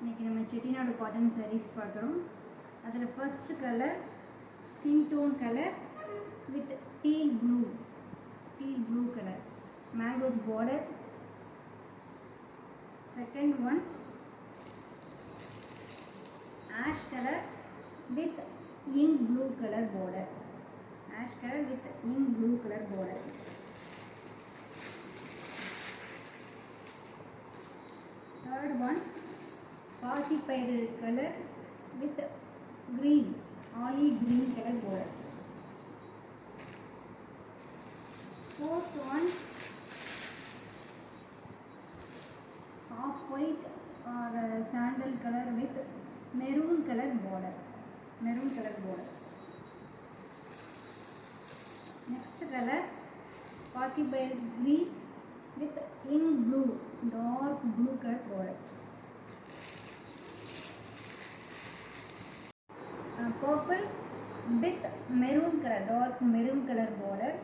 இன்றைக்கி நம்ம செட்டிநாடு காட்டன் சாரீஸ் பார்க்குறோம். அதில் first colour skin tone colour with teal blue colour mangoes border. Second one ash color with ink blue color border. Ash color with ink blue color border. Third one Kasi Payal color with green, olive green color border. Fourth one half white or sandal color with maroon color border. Next color Kasi Payal green with ink blue, dark blue color border. Purple with maroon color, dark maroon color border.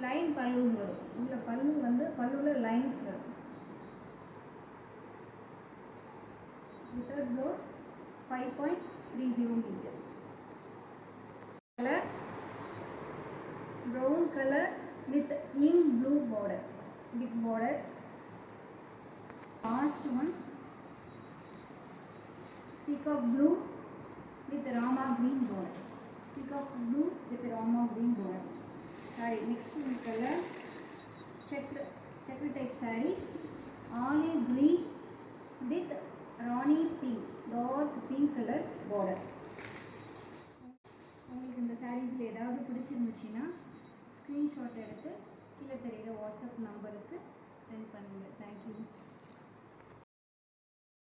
Line பல்லூஸ் வரும். இந்த பல்லு வந்து பல்லுவில் lines வரும். Without blouse 5.30 metre. Colour brown colour with ink blue border, big border. Last one peacock blue with Rama green border. Peacock blue with Rama green border. Sorry, next one color checker type sarees, olive green with Rani pink, dark pink color border. உங்களுக்கு இந்த சாரீஸில் ஏதாவது பிடிச்சிருந்துச்சுன்னா screenshot எடுத்து கீழே தெரியுற WhatsApp நம்பருக்கு send பண்ணுங்கள். தேங்க்யூ.